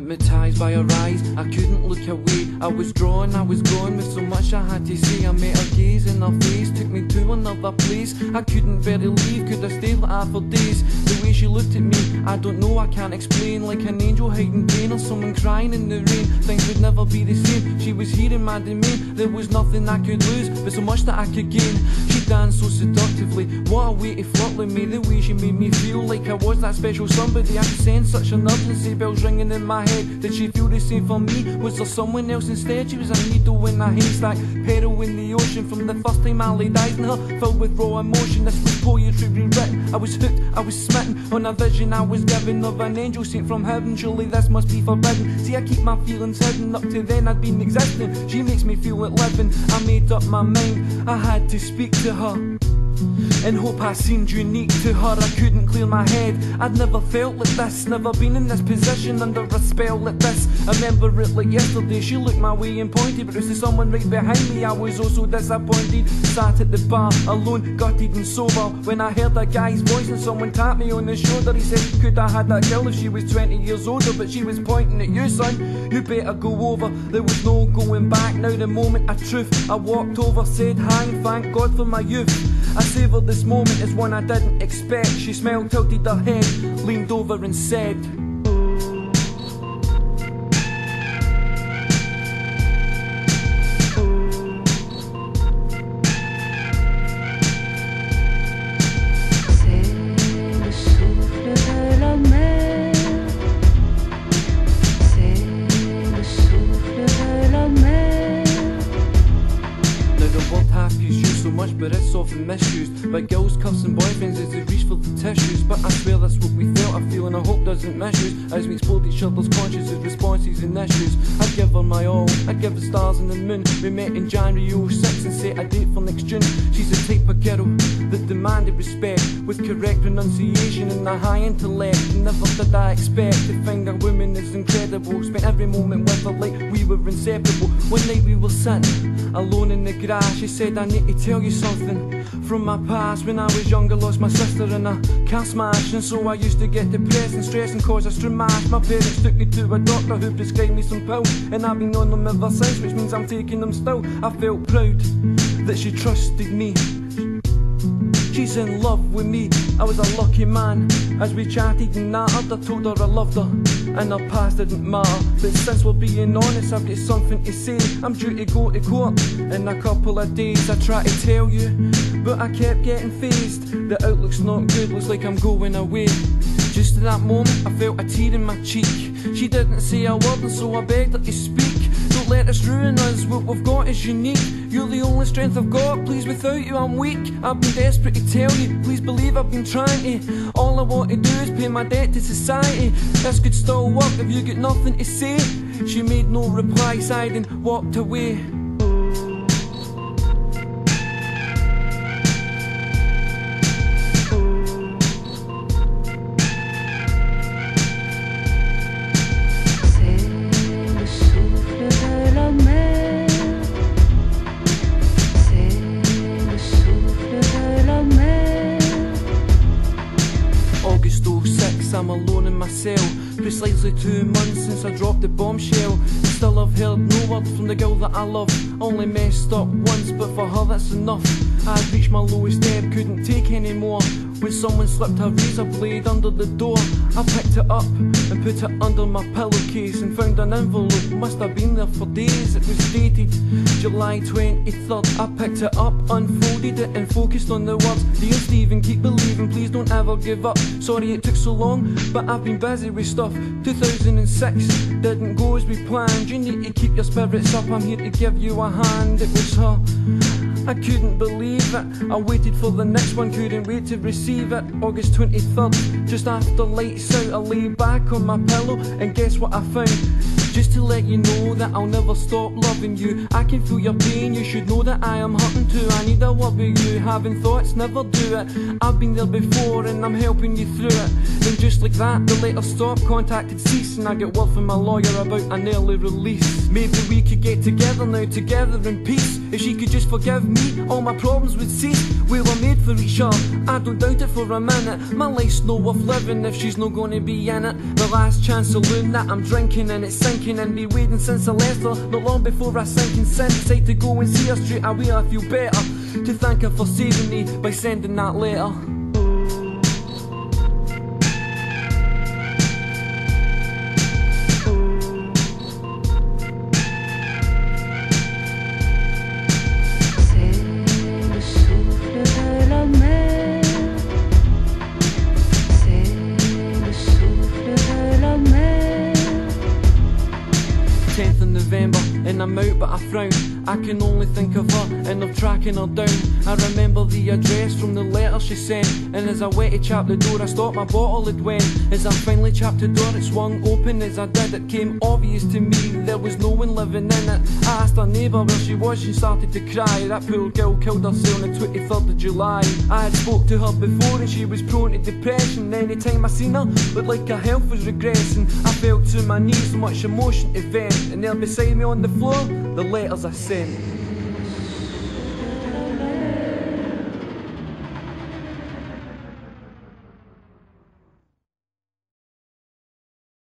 hypnotised by her eyes, I couldn't look away. I was drawn, I was gone with so much I had to say. I met her gaze and her face took me to another place. I couldn't bear to leave, could I stay like that for days? The way she looked at me, I don't know, I can't explain. Like an angel hiding pain or someone crying in the rain. Things would never be the same, she was here in my domain. There was nothing I could lose, but so much that I could gain. She danced so seductively, what a way to flirt with me. The way she made me feel like I was that special somebody. I could sense such an urgency, bells ringing in my head. Did she feel the same for me? Was there someone else instead? She was a needle in a haystack, pearl in the ocean. From the first time I laid eyes on her, filled with raw emotion. This was poetry rewritten, I was hooked, I was smitten on a vision I was given of an angel sent from heaven. Surely this must be forbidden. See, I keep my feelings hidden, up to then I'd been existing. She makes me feel like living. I made up my mind, I had to speak to her and hope I seemed unique to her. I couldn't clear my head, I'd never felt like this, never been in this position under a spell like this. I remember it like yesterday, she looked my way and pointed, but it was to someone right behind me. I was also disappointed, sat at the bar alone, gutted and sober, when I heard a guy's voice and someone tapped me on the shoulder. He said, could I had that girl if she was 20 years older, but she was pointing at you, son, you better go over. There was no going back now, the moment of truth. I walked over, said hi and thank God for my youth. I savoured this moment as one I didn't expect. She smiled, tilted her head, leaned over and said, but it's often misused by girls cussing boyfriends as they reach for the tissues. But I swear that's what we felt, I feel and I hope doesn't misuse as we explored each other's consciences, responses and issues. I'd give her my all, I'd give the stars and the moon. We met in January 06 and set a date for next June. She's the type of girl that demanded respect, with correct pronunciation and a high intellect. And never did I expect to find a woman as incredible. Spent every moment with her like we were inseparable. One night we were sitting alone in the grass. She said, I need to tell you something from my past. When I was younger, lost my sister in a car smash, and so I used to get depressed and stressed and cause a stramash. My parents took me to a doctor who prescribed me some pills, and I've been on them ever since, which means I'm taking them still. I felt proud that she trusted me. She's in love with me, I was a lucky man. As we chatted and nattered, I told her I loved her and her past didn't matter. But since we're being honest, I've got something to say. I'm due to go to court in a couple of days. I tried to tell you, but I kept getting phased. The outlook's not good, looks like I'm going away. Just at that moment, I felt a tear in my cheek. She didn't say a word and so I begged her to speak. Don't let us ruin us, what we've got is unique. You're the only strength I've got, please without you I'm weak. I've been desperate to tell you, please believe I've been trying to. All I want to do is pay my debt to society. This could still work if you got nothing to say. She made no reply, sighed and walked away. I'm alone in my cell, precisely 2 months since I dropped the bombshell. Still I've heard no word from the girl that I love. Only messed up once, but for her that's enough. I'd reached my lowest ebb, couldn't take any more. When someone slipped a razor blade under the door, I picked it up and put it under my pillowcase and found an envelope, must have been there for days. It was dated July 23rd. I picked it up, unfolded it and focused on the words. Dear Stephen, keep believing, please don't ever give up. Sorry it took so long, but I've been busy with stuff. 2006 didn't go as we planned. You need to keep your spirits up, I'm here to give you a hand. It was her, I couldn't believe it. I waited for the next one, couldn't wait to receive it. August 23rd, just after lights out, I lay back on my pillow and guess what I found? just to let you know that I'll never stop loving you. I can feel your pain, you should know that I am hurting too. I need a word with you, having thoughts never do it. I've been there before and I'm helping you through it. Then just like that, the letter stopped, contacted cease, and I get word from my lawyer about an early release. Maybe we could get together now, together in peace. If she could just forgive me, all my problems would cease. We were made for each other, I don't doubt it for a minute. My life's no worth living if she's not gonna be in it. The last chance saloon that I'm drinking and it's sinking, and be waiting since I left her, not long before I sink in sin. Decide to go and see her straight away, I feel better to thank her for saving me by sending that letter. November, and I'm out but I frown. I can only think of her and of tracking her down. I remember the address from the letter she sent, and as I went to chap the door I stopped my bottle it went. As I finally chapped the door it swung open. As I did it came obvious to me there was no one living in it. I asked her neighbour where she was, she started to cry. That poor girl killed herself on the 23rd of July. I had spoke to her before and she was prone to depression. Anytime I seen her looked like her health was regressing. I fell to my knees, so much emotion to vent, and there beside me on the floor, the letters I sent.